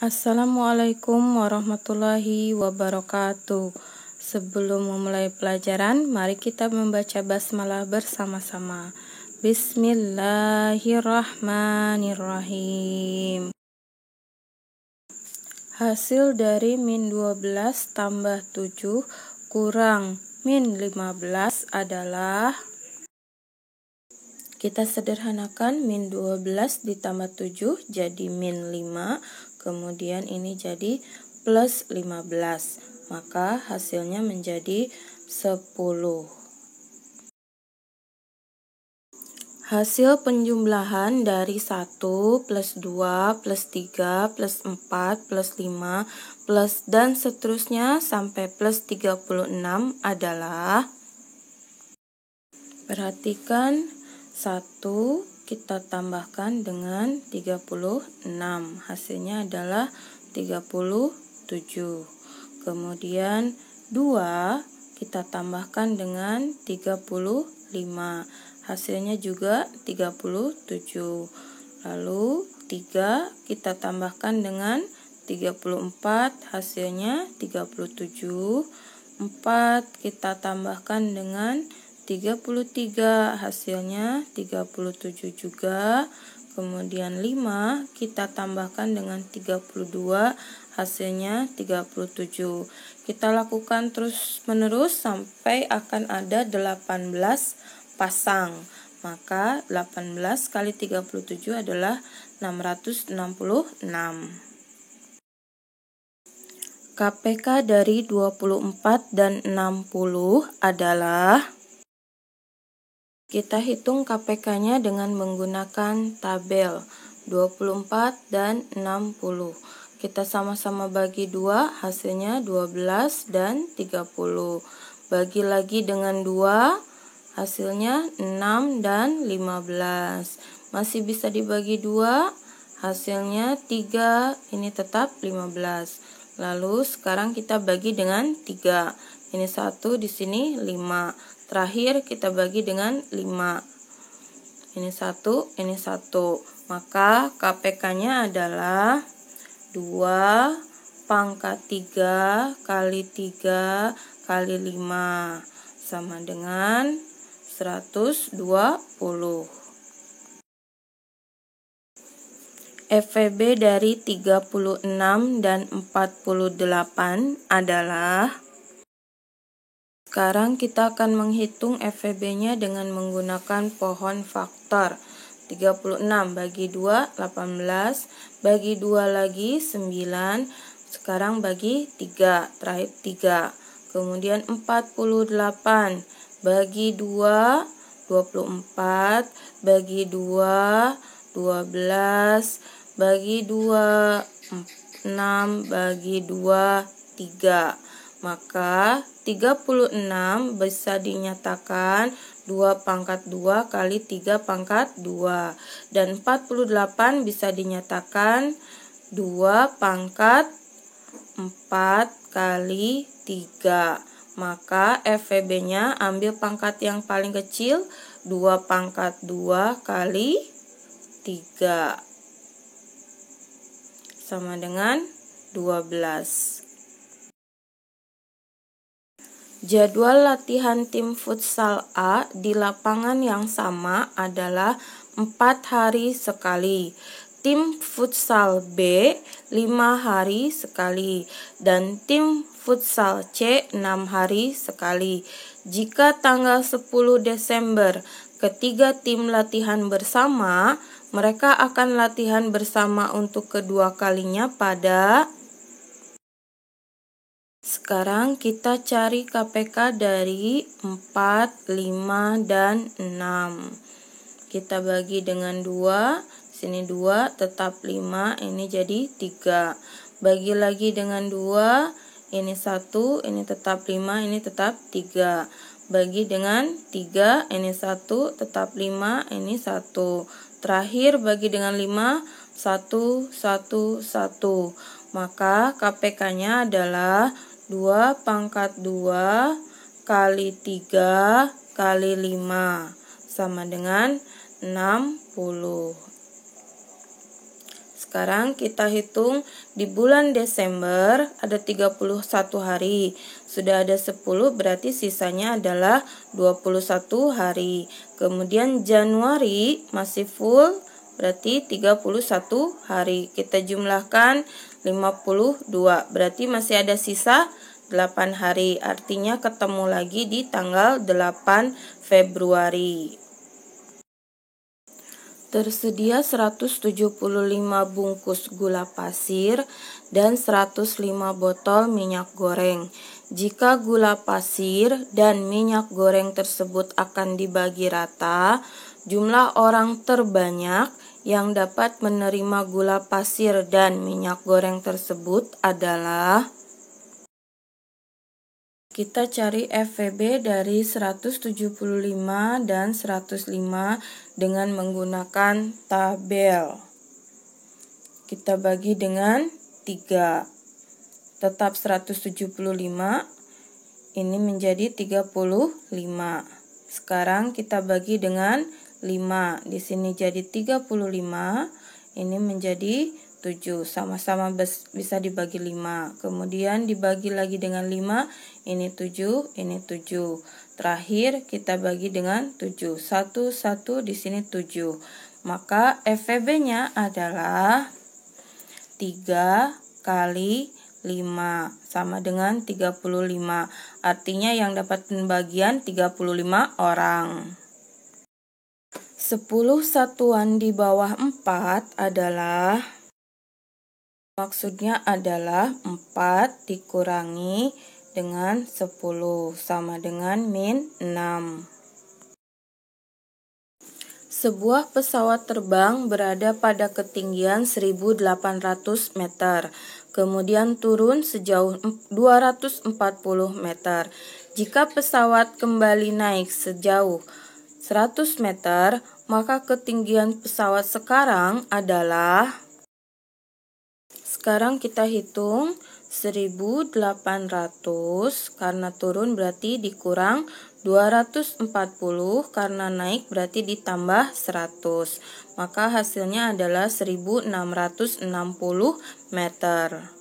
Assalamualaikum warahmatullahi wabarakatuh. Sebelum memulai pelajaran, mari kita membaca basmalah bersama-sama. Bismillahirrahmanirrahim. Hasil dari min 12 tambah 7 kurang min 15 adalah, kita sederhanakan, min 12 ditambah 7 jadi min 5, kemudian ini jadi plus 15, maka hasilnya menjadi 10. Hasil penjumlahan dari 1 plus 2 plus 3 plus 4 plus 5 plus dan seterusnya sampai plus 36 adalah, perhatikan, 1 kita tambahkan dengan 36, hasilnya adalah 37. Kemudian 2 kita tambahkan dengan 35, hasilnya juga 37. Lalu 3 kita tambahkan dengan 34, hasilnya 37. 4 kita tambahkan dengan 33, hasilnya 37 juga. Kemudian 5 kita tambahkan dengan 32, hasilnya 37. Kita lakukan terus menerus sampai akan ada 18 pasang. Maka 18 kali 37 adalah 666. KPK dari 24 dan 60 adalah, kita hitung KPK-nya dengan menggunakan tabel 24 dan 60. Kita sama-sama bagi 2, hasilnya 12 dan 30. Bagi lagi dengan 2, hasilnya 6 dan 15. Masih bisa dibagi 2, hasilnya 3, ini tetap 15. Lalu sekarang kita bagi dengan 3. Ini 1, di sini 5. Terakhir kita bagi dengan 5. Ini 1, ini 1. Maka KPK-nya adalah 2 pangkat 3 kali 3 kali 5 sama dengan 120. FVB dari 36 dan 48 adalah, sekarang kita akan menghitung FVB-nya dengan menggunakan pohon faktor. 36 bagi 2, 18. Bagi 2 lagi, 9. Sekarang bagi 3, terakhir 3. Kemudian 48 bagi 2, 24. Bagi 2, 12. Bagi 2, 6. Bagi 2, 3. Maka 36 bisa dinyatakan 2 pangkat 2 kali 3 pangkat 2. Dan 48 bisa dinyatakan 2 pangkat 4 kali 3. Maka FVB-nya ambil pangkat yang paling kecil, 2 pangkat 2 kali 3. Sama dengan 12. Jadwal latihan tim futsal A di lapangan yang sama adalah 4 hari sekali. Tim futsal B 5 hari sekali. Dan tim futsal C 6 hari sekali. Jika tanggal 10 Desember ketiga tim latihan bersama, mereka akan latihan bersama untuk kedua kalinya pada, sekarang kita cari KPK dari 4, 5, dan 6. Kita bagi dengan 2, sini 2, tetap 5, ini jadi 3. Bagi lagi dengan 2, ini 1, ini tetap 5, ini tetap 3. Bagi dengan 3, ini 1, tetap 5, ini 1. Terakhir bagi dengan 5, 1, 1, 1. Maka KPK-nya adalah 2 pangkat 2 kali 3 kali 5 sama dengan 60. sekarang kita hitung di bulan Desember ada 31 hari. Sudah ada 10 berarti sisanya adalah 21 hari. Kemudian Januari masih full berarti 31 hari. Kita jumlahkan 52 berarti masih ada sisa 8 hari. Artinya ketemu lagi di tanggal 8 Februari. Tersedia 175 bungkus gula pasir dan 105 botol minyak goreng. Jika gula pasir dan minyak goreng tersebut akan dibagi rata, jumlah orang terbanyak yang dapat menerima gula pasir dan minyak goreng tersebut adalah, kita cari FVB dari 175 dan 105 dengan menggunakan tabel. Kita bagi dengan 3. Tetap 175, ini menjadi 35. Sekarang kita bagi dengan 5. Di sini jadi 35, ini menjadi 7, sama-sama bisa dibagi 5. Kemudian dibagi lagi dengan 5, ini 7, ini 7. Terakhir kita bagi dengan 7. 1, 1 di sini 7. Maka FVB-nya adalah 3 kali 5 sama dengan 35. Artinya yang dapat pembagian 35 orang. 10 satuan di bawah 4 adalah, maksudnya adalah 4 dikurangi dengan 10 sama dengan min 6. Sebuah pesawat terbang berada pada ketinggian 1800 meter, kemudian turun sejauh 240 meter. Jika pesawat kembali naik sejauh 100 meter, maka ketinggian pesawat sekarang adalah, sekarang kita hitung 1800 karena turun berarti dikurang 240 karena naik berarti ditambah 100. Maka hasilnya adalah 1660 meter.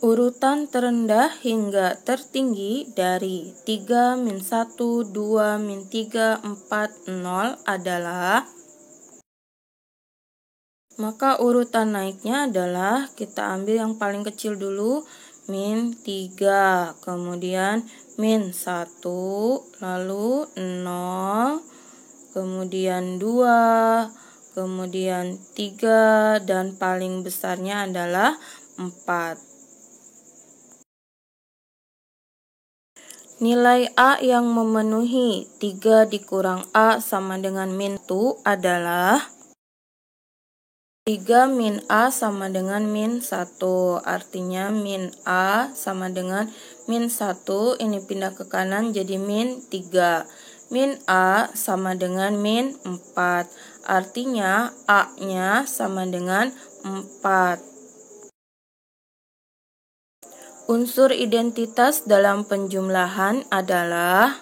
Urutan terendah hingga tertinggi dari 3, min 1, 2, min 3, 4, 0 adalah, maka urutan naiknya adalah kita ambil yang paling kecil dulu, min 3, kemudian min 1, lalu 0, kemudian 2, kemudian 3, dan paling besarnya adalah 4. Nilai A yang memenuhi 3 dikurang A sama dengan min 1 adalah 3 min A sama dengan min 1. Artinya min A sama dengan min 1. Ini pindah ke kanan jadi min 3. Min A sama dengan min 4. Artinya A-nya sama dengan 4. Unsur identitas dalam penjumlahan adalah,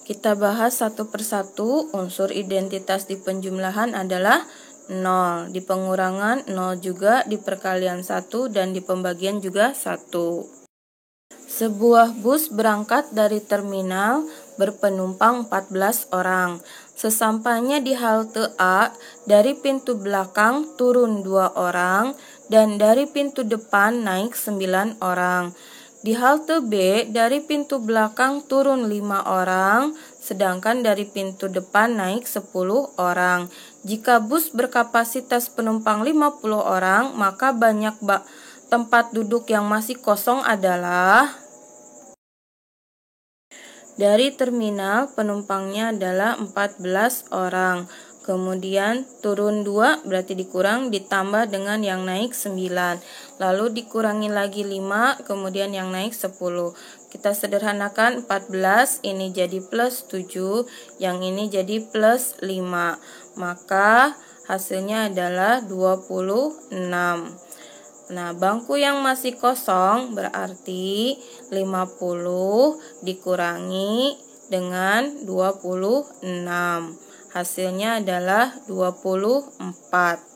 kita bahas satu persatu. Unsur identitas di penjumlahan adalah 0, di pengurangan 0 juga, di perkalian 1, dan di pembagian juga 1. Sebuah bus berangkat dari terminal berpenumpang 14 orang. Sesampainya di halte A, dari pintu belakang turun 2 orang, dan dari pintu depan naik 9 orang. Di halte B, dari pintu belakang turun 5 orang, sedangkan dari pintu depan naik 10 orang. Jika bus berkapasitas penumpang 50 orang, maka banyak tempat duduk yang masih kosong adalah, dari terminal penumpangnya adalah 14 orang. Kemudian turun 2 berarti dikurang ditambah dengan yang naik 9. Lalu dikurangi lagi 5, kemudian yang naik 10. Kita sederhanakan 14, ini jadi plus 7, yang ini jadi plus 5. Maka hasilnya adalah 26. Nah, bangku yang masih kosong berarti 50 dikurangi dengan 26. hasilnya adalah 24.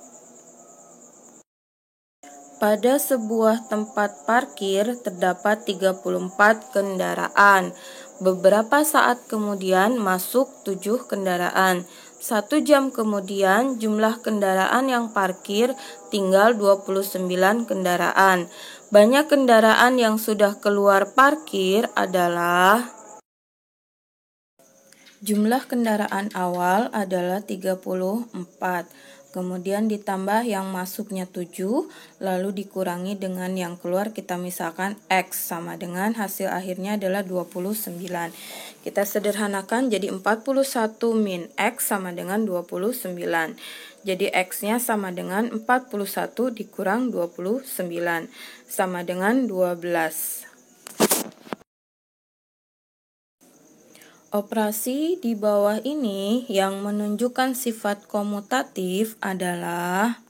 Pada sebuah tempat parkir terdapat 34 kendaraan. Beberapa saat kemudian masuk 7 kendaraan. 1 jam kemudian jumlah kendaraan yang parkir tinggal 29 kendaraan. Banyak kendaraan yang sudah keluar parkir adalah jumlah kendaraan awal adalah 34. Kemudian ditambah yang masuknya 7, lalu dikurangi dengan yang keluar, kita misalkan X sama dengan hasil akhirnya adalah 29. Kita sederhanakan jadi 41 min X sama dengan 29. Jadi X-nya sama dengan 41 dikurang 29, sama dengan 12. Operasi di bawah ini yang menunjukkan sifat komutatif adalah,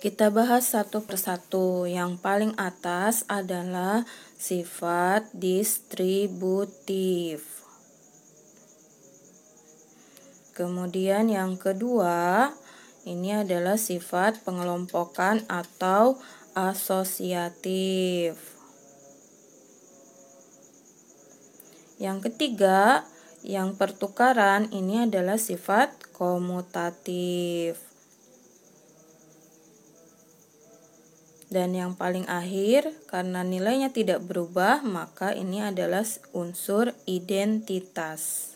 kita bahas satu persatu. Yang paling atas adalah sifat distributif. Kemudian yang kedua, ini adalah sifat pengelompokan atau asosiatif. Yang ketiga, yang pertukaran, ini adalah sifat komutatif. Dan yang paling akhir, karena nilainya tidak berubah, maka ini adalah unsur identitas.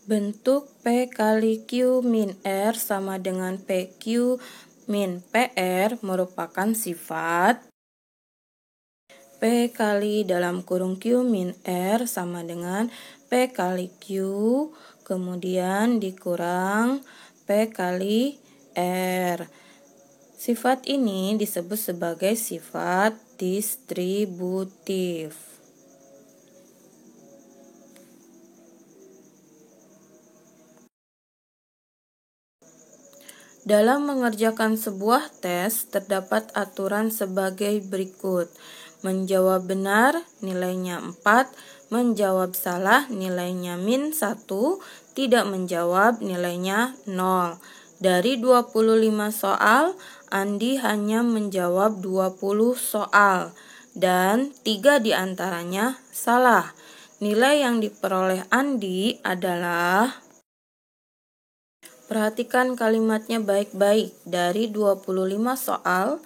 Bentuk P kali Q min R sama dengan PQ min PR merupakan sifat P kali dalam kurung Q min R sama dengan P kali Q, kemudian dikurang P kali R. Sifat ini disebut sebagai sifat distributif. Dalam mengerjakan sebuah tes, terdapat aturan sebagai berikut. Menjawab benar, nilainya 4. Menjawab salah, nilainya min 1. Tidak menjawab, nilainya 0. Dari 25 soal, Andi hanya menjawab 20 soal. Dan 3 diantaranya salah. Nilai yang diperoleh Andi adalah, perhatikan kalimatnya baik-baik. Dari 25 soal,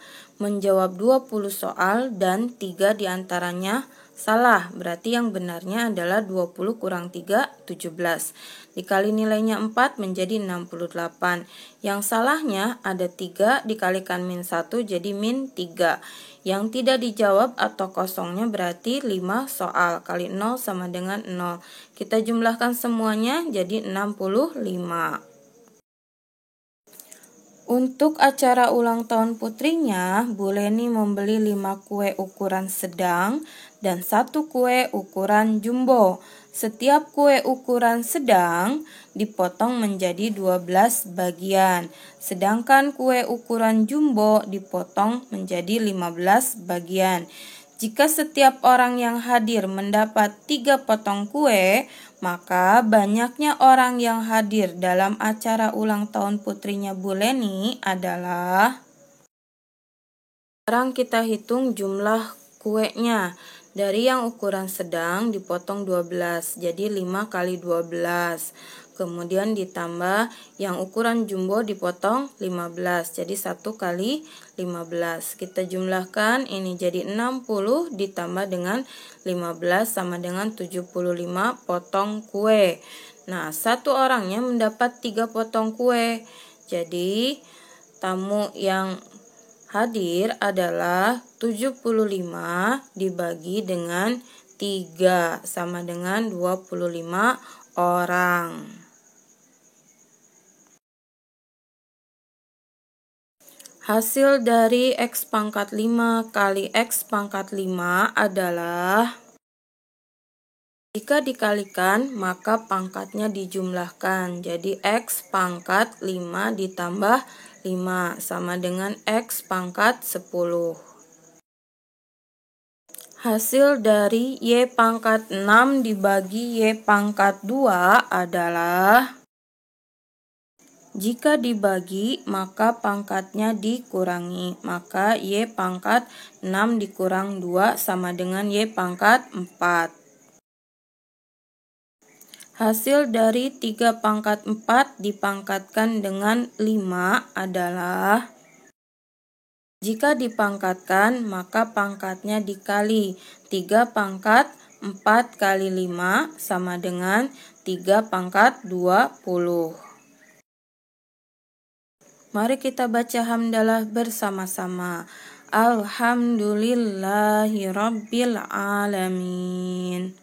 menjawab 20 soal dan 3 diantaranya salah. Berarti yang benarnya adalah 20 kurang 3, 17. Dikali nilainya 4 menjadi 68. Yang salahnya ada 3 dikalikan min 1 jadi min 3. Yang tidak dijawab atau kosongnya berarti 5 soal. Kali 0 sama dengan 0. Kita jumlahkan semuanya jadi 65. Untuk acara ulang tahun putrinya, Bu Leni membeli 5 kue ukuran sedang dan 1 kue ukuran jumbo. Setiap kue ukuran sedang dipotong menjadi 12 bagian, sedangkan kue ukuran jumbo dipotong menjadi 15 bagian. Jika setiap orang yang hadir mendapat 3 potong kue, maka banyaknya orang yang hadir dalam acara ulang tahun putrinya Bu Leni adalah, sekarang kita hitung jumlah kuenya. Dari yang ukuran sedang dipotong 12, jadi 5 kali 12. Kemudian ditambah yang ukuran jumbo dipotong 15, jadi 1 kali 15. Kita jumlahkan, ini jadi 60 ditambah dengan 15 sama dengan 75 potong kue. Nah, satu orangnya mendapat 3 potong kue. Jadi, tamu yang hadir adalah 75 dibagi dengan 3 sama dengan 25 orang. Hasil dari X pangkat 5 kali X pangkat 5 adalah, jika dikalikan maka pangkatnya dijumlahkan. Jadi X pangkat 5 ditambah 5 sama dengan X pangkat 10. Hasil dari Y pangkat 6 dibagi Y pangkat 2 adalah, jika dibagi maka pangkatnya dikurangi, maka Y pangkat 6 dikurang 2 sama dengan Y pangkat 4. Hasil dari 3 pangkat 4 dipangkatkan dengan 5 adalah, jika dipangkatkan maka pangkatnya dikali. 3 pangkat 4 kali 5 sama dengan 3 pangkat 20. Mari kita baca hamdalah bersama-sama. Alhamdulillahirabbil alamin.